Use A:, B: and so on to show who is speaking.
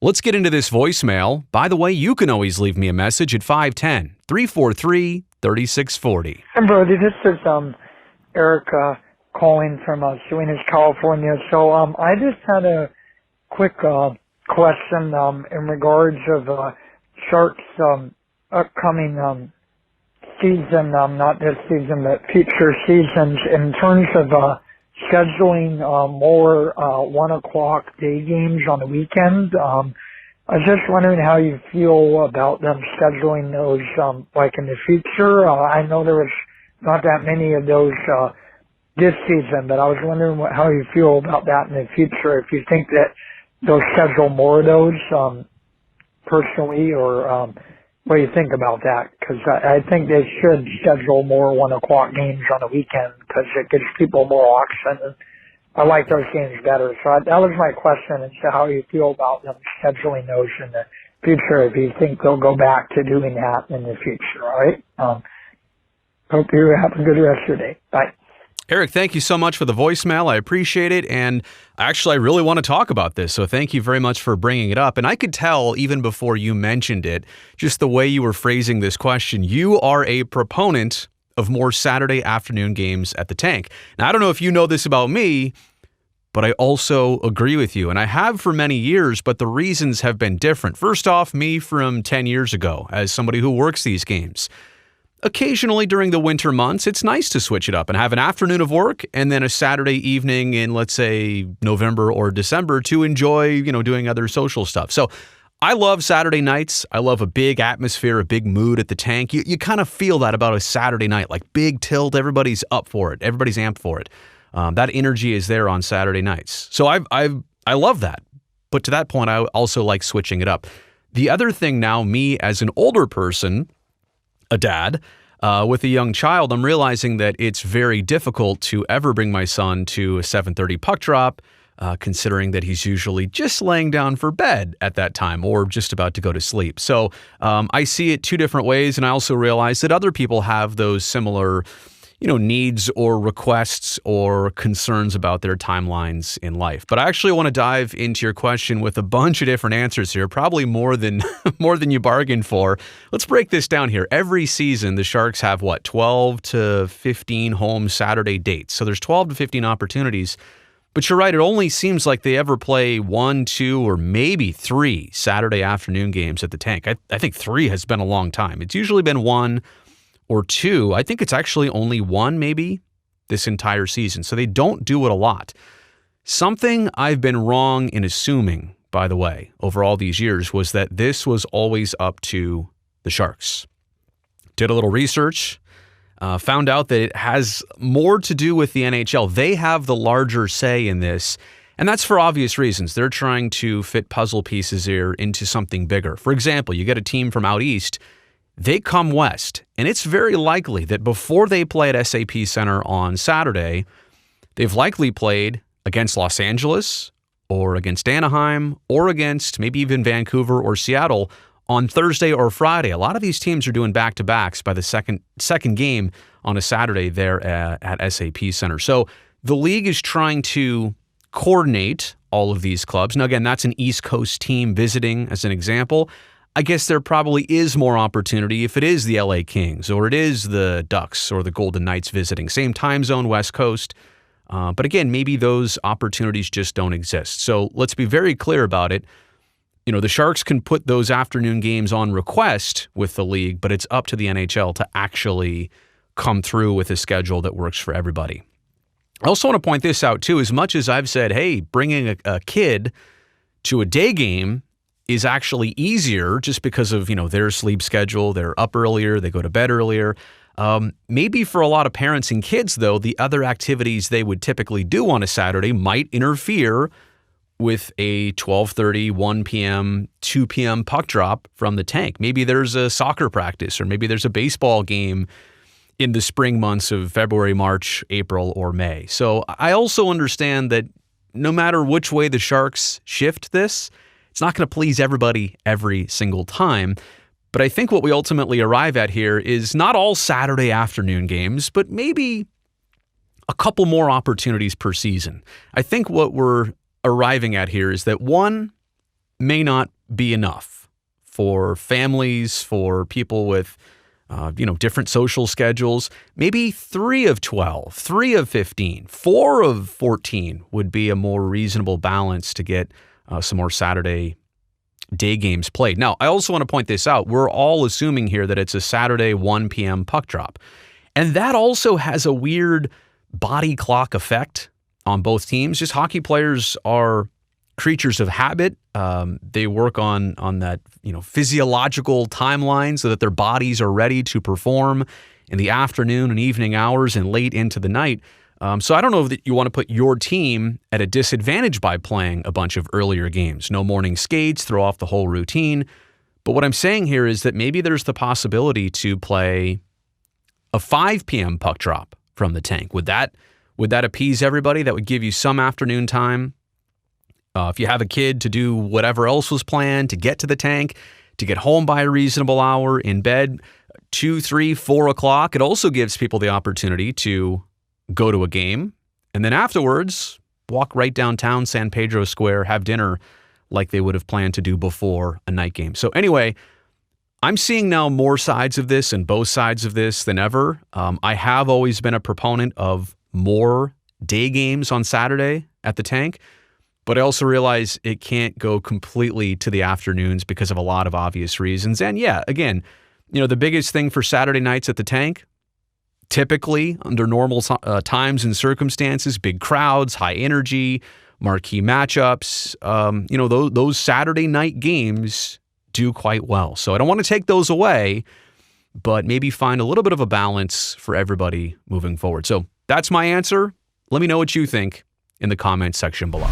A: Let's get into this voicemail. By the way, you can always leave me a message at 510-343-3640.
B: Hey, Brody, this is Eric calling from Salinas, California. So I just had a quick question in regards of Sharks' upcoming season, not this season, but future seasons, in terms of scheduling more 1 o'clock day games on the weekend. I was just wondering how you feel about them scheduling those like in the future. I know there was not that many of those this season, but I was wondering how you feel about that in the future, if you think that they'll schedule more of those personally, or what do you think about that? Because I think they should schedule more 1 o'clock games on the weekend because it gives people more option. And I like those games better. So that was my question, as to how you feel about them scheduling those in the future, if you think they'll go back to doing that in the future, all right? Hope you have a good rest of your day. Bye.
A: Eric, thank you so much for the voicemail. I appreciate it. And actually, I really want to talk about this. So thank you very much for bringing it up. And I could tell even before you mentioned it, just the way you were phrasing this question, you are a proponent of more Saturday afternoon games at the Tank. Now, I don't know if you know this about me, but I also agree with you. And I have for many years, but the reasons have been different. First off, me from 10 years ago, as somebody who works these games. Occasionally during the winter months, it's nice to switch it up and have an afternoon of work and then a Saturday evening in, let's say, November or December to enjoy, doing other social stuff. So I love Saturday nights. I love a big atmosphere, a big mood at the Tank. You kind of feel that about a Saturday night, like big tilt. Everybody's up for it. Everybody's amped for it. That energy is there on Saturday nights. So I love that. But to that point, I also like switching it up. The other thing now, me as an older person, a dad with a young child, I'm realizing that it's very difficult to ever bring my son to a 7:30 puck drop, considering that he's usually just laying down for bed at that time or just about to go to sleep. So I see it two different ways, and I also realize that other people have those similar needs or requests or concerns about their timelines in life. But I actually want to dive into your question with a bunch of different answers here, probably more than you bargained for. Let's break this down here. Every season, the Sharks have 12 to 15 home Saturday dates. So there's 12 to 15 opportunities. But you're right, it only seems like they ever play 1, 2, or maybe 3 Saturday afternoon games at the Tank. I think 3 has been a long time. It's usually been 1 or 2. I think it's actually only 1 maybe this entire season. So they don't do it a lot. Something I've been wrong in assuming, by the way, over all these years was that this was always up to the Sharks. Did a little research, found out that it has more to do with the NHL. They have the larger say in this, and that's for obvious reasons. They're trying to fit puzzle pieces here into something bigger. For example, you get a team from out east, they come west, and it's very likely that before they play at SAP Center on Saturday, they've likely played against Los Angeles or against Anaheim or against maybe even Vancouver or Seattle on Thursday or Friday. A lot of these teams are doing back-to-backs by the second game on a Saturday there at SAP Center. So the league is trying to coordinate all of these clubs. Now, again, that's an East Coast team visiting as an example. I guess there probably is more opportunity if it is the LA Kings or it is the Ducks or the Golden Knights visiting. Same time zone, West Coast. But again, maybe those opportunities just don't exist. So let's be very clear about it. The Sharks can put those afternoon games on request with the league, but it's up to the NHL to actually come through with a schedule that works for everybody. I also want to point this out too. As much as I've said, hey, bringing a kid to a day game is actually easier just because of, their sleep schedule. They're up earlier, they go to bed earlier. Maybe for a lot of parents and kids, though, the other activities they would typically do on a Saturday might interfere with a 12:30, 1 p.m., 2 p.m. puck drop from the Tank. Maybe there's a soccer practice, or maybe there's a baseball game in the spring months of February, March, April, or May. So I also understand that no matter which way the Sharks shift this, it's not going to please everybody every single time. But I think what we ultimately arrive at here is not all Saturday afternoon games, but maybe a couple more opportunities per season. I think what we're arriving at here is that 1, may not be enough for families, for people with different social schedules. Maybe 3 of 12, 3 of 15, 4 of 14 would be a more reasonable balance to get some more Saturday day games played. Now, I also want to point this out. We're all assuming here that it's a Saturday 1 p.m. puck drop. And that also has a weird body clock effect on both teams. Just hockey players are creatures of habit. They work on that physiological timeline so that their bodies are ready to perform in the afternoon and evening hours and late into the night. So I don't know that you want to put your team at a disadvantage by playing a bunch of earlier games. No morning skates, throw off the whole routine. But what I'm saying here is that maybe there's the possibility to play a 5 p.m. puck drop from the tank. Would that appease everybody? That would give you some afternoon time. If you have a kid, to do whatever else was planned, to get to the tank, to get home by a reasonable hour, in bed 2, 3, 4 o'clock. It also gives people the opportunity to go to a game and then afterwards walk right downtown San Pedro Square, have dinner like they would have planned to do before a night game. So anyway, I'm seeing now more sides of this and both sides of this than ever. I have always been a proponent of more day games on Saturday at the tank, but I also realize it can't go completely to the afternoons because of a lot of obvious reasons. And yeah, again, the biggest thing for Saturday nights at the tank, typically under normal times and circumstances, big crowds, high energy, marquee matchups, those Saturday night games do quite well. So I don't want to take those away, but maybe find a little bit of a balance for everybody moving forward. So that's my answer. Let me know what you think in the comments section below.